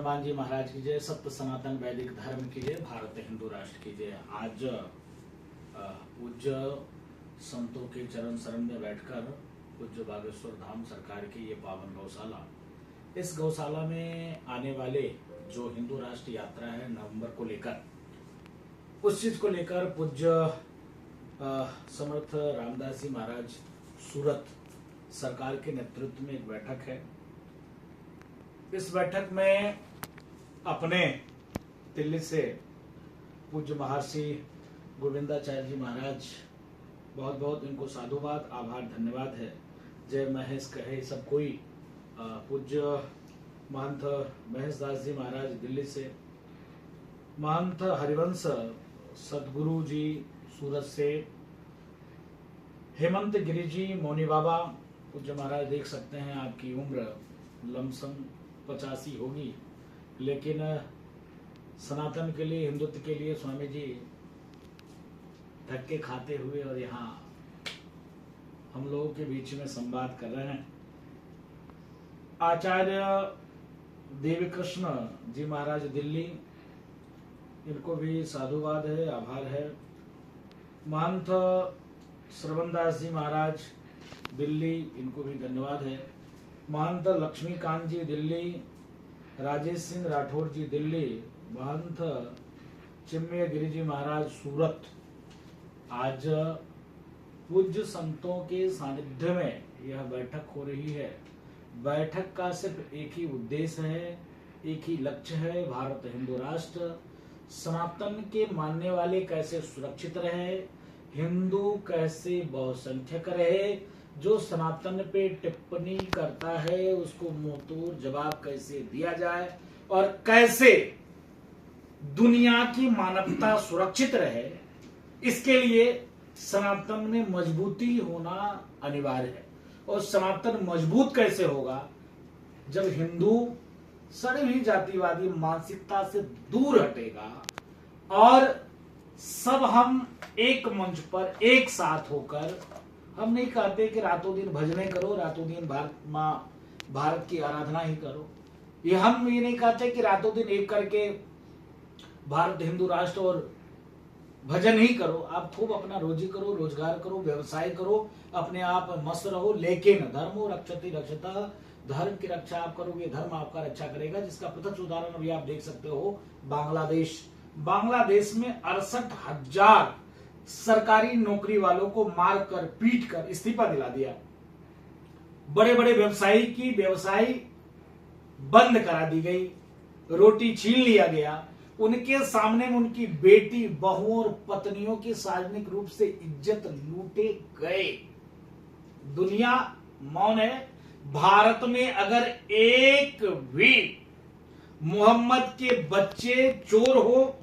हनुमान जी महाराज की जय, सत्य सनातन वैदिक धर्म की जय, भारत हिंदू राष्ट्र की जय। आज पूज्य संतों के चरण शरण में बैठकर पूज्य बागेश्वर धाम सरकार की ये पावन गौशाला, इस गौशाला में आने वाले जो हिंदू राष्ट्र यात्रा है नवंबर को लेकर, उस चीज को लेकर पूज्य समर्थ रामदास जी महाराज सूरत सरकार के नेतृत्व में एक बैठक है। इस बैठक में अपने दिल्ली से पूज्य महर्षि गोविंदाचार्य जी महाराज, बहुत बहुत इनको साधुवाद, आभार, धन्यवाद है। जय महेश कहे सब कोई। पूज्य महंत महेश दास जी महाराज दिल्ली से, महंत हरिवंश सदगुरु जी सूरत से, हेमंत गिरी जी मौनी बाबा। पूज्य महाराज देख सकते हैं आपकी उम्र लमसम 85 होगी, लेकिन सनातन के लिए, हिंदुत्व के लिए स्वामी जी धक्के खाते हुए और यहाँ हम लोगों के बीच में संवाद कर रहे हैं। आचार्य देवी कृष्ण जी महाराज दिल्ली, इनको भी साधुवाद है, आभार है। महंत श्रवणदास जी महाराज दिल्ली, इनको भी धन्यवाद है। महंत लक्ष्मीकांत जी दिल्ली, राजेश सिंह राठौर जी दिल्ली, महंत चिन्मय गिरी जी महाराज सूरत। आज पूज्य संतों के सानिध्य में यह बैठक हो रही है। बैठक का सिर्फ एक ही उद्देश्य है, एक ही लक्ष्य है, भारत हिंदू राष्ट्र सनातन के मानने वाले कैसे सुरक्षित रहे, हिंदू कैसे बहुसंख्यक रहे, जो सनातन पे टिप्पणी करता है उसको मुंहतोड़ जवाब कैसे दिया जाए, और कैसे दुनिया की मानवता सुरक्षित रहे, इसके लिए सनातन में मजबूती होना अनिवार्य है। और सनातन मजबूत कैसे होगा जब हिंदू सभी जातिवादी मानसिकता से दूर हटेगा और सब हम एक मंच पर एक साथ होकर, हम नहीं कहते कि रातों दिन भजने करो, रातों दिन भारत की आराधना ही करो, ये हम ये नहीं कहते कि रातों दिन एक करके भारत हिंदू राष्ट्र और भजन ही करो। आप खूब अपना रोजी करो, रोजगार करो, व्यवसाय करो, अपने आप मस्त रहो, लेकिन धर्मो रक्षति रक्षता, धर्म की रक्षा आप करोगे, धर्म आपका रक्षा करेगा। जिसका प्रत्यक्ष उदाहरण अभी आप देख सकते हो बांग्लादेश। बांग्लादेश में 68,000 सरकारी नौकरी वालों को मार कर, पीट कर इस्तीफा दिला दिया। बड़े बड़े व्यवसायी की व्यवसाय बंद करा दी गई, रोटी छीन लिया गया। उनके सामने में उनकी बेटी, बहुओं और पत्नियों की सार्वजनिक रूप से इज्जत लूटे गए। दुनिया मौन है। भारत में अगर एक भी मोहम्मद के बच्चे चोर हो,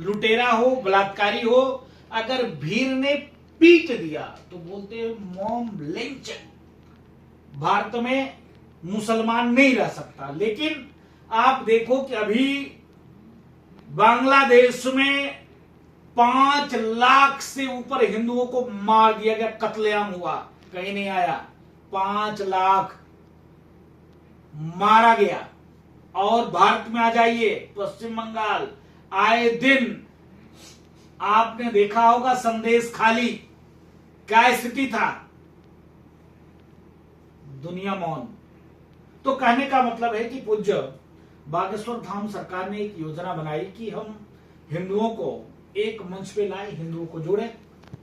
लुटेरा हो, बलात्कारी हो, अगर भीड़ ने पीट दिया तो बोलते हैं मॉब लिंचिंग। भारत में मुसलमान नहीं रह सकता। लेकिन आप देखो कि अभी बांग्लादेश में 5 लाख से ऊपर हिंदुओं को मार दिया गया, कत्लेआम हुआ, कहीं नहीं आया। 5 लाख मारा गया। और भारत में आ जाइए, पश्चिम बंगाल, आए दिन आपने देखा होगा संदेश खाली, क्या स्थिति था, दुनिया मौन। तो कहने का मतलब है कि पूज्य बागेश्वर धाम सरकार ने एक योजना बनाई कि हम हिंदुओं को एक मंच पे लाए, हिंदुओं को जोड़े।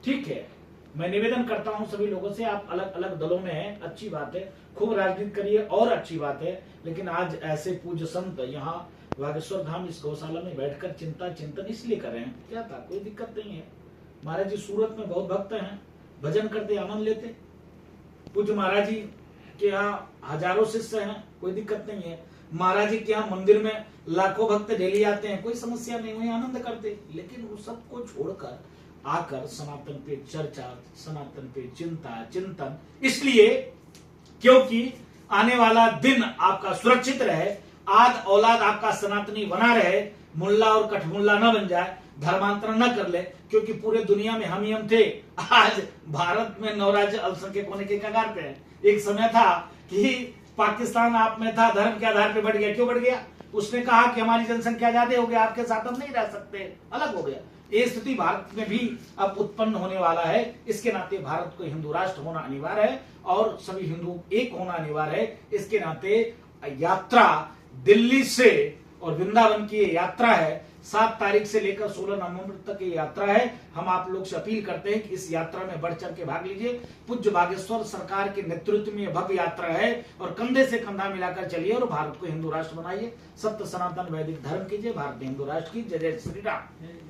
ठीक है, मैं निवेदन करता हूं सभी लोगों से, आप अलग अलग दलों में हैं, अच्छी बात है, खूब राजनीति करिए और अच्छी बात है, लेकिन आज ऐसे पूज्य संत यहाँ बागेश्वर धाम इस गौशाला में बैठकर चिंतन इसलिए कर रहे हैं। क्या था, कोई दिक्कत नहीं है। महाराज जी सूरत में बहुत भक्त हैं, भजन करते, आनंद लेते। पूज्य महाराज जी के यहाँ हजारों शिष्य हैं, कोई दिक्कत नहीं है। महाराज जी के यहाँ मंदिर में लाखों भक्त डेली आते हैं, कोई समस्या नहीं, वही आनंद करते। लेकिन वो सबको छोड़कर आकर सनातन पे चर्चा, सनातन पे चिंतन, इसलिए क्योंकि आने वाला दिन आपका सुरक्षित रहे, आज औलाद आपका सनातनी बना रहे, मुल्ला और कठमुल्ला न बन जाए, धर्मांतरण न कर ले, क्योंकि पूरे दुनिया में हम ही हम थे। आज भारत में 9 राज्य अल्पसंख्यक होने के कगार पे है। एक समय था कि पाकिस्तान आप में था, धर्म के आधार पे बढ़ गया। क्यों बढ़ गया? उसने कहा कि हमारी जनसंख्या ज्यादा हो गया, आपके साथ हम नहीं रह सकते, अलग हो गया। ये स्थिति भारत में भी अब उत्पन्न होने वाला है। इसके नाते भारत को हिंदू राष्ट्र होना अनिवार्य है और सभी हिंदू एक होना अनिवार्य है। इसके नाते यात्रा दिल्ली से और वृंदावन की ये यात्रा है, 7 तारीख से लेकर 16 नवंबर तक ये यात्रा है। हम आप लोग से अपील करते हैं कि इस यात्रा में बढ़ चढ़ के भाग लीजिए। पूज्य बागेश्वर सरकार के नेतृत्व में भव्य यात्रा है और कंधे से कंधा मिलाकर चलिए और भारत को हिंदू राष्ट्र बनाइए। सत्य सनातन वैदिक धर्म कीजिए। भारत हिंदू राष्ट्र की जय जय श्री राम।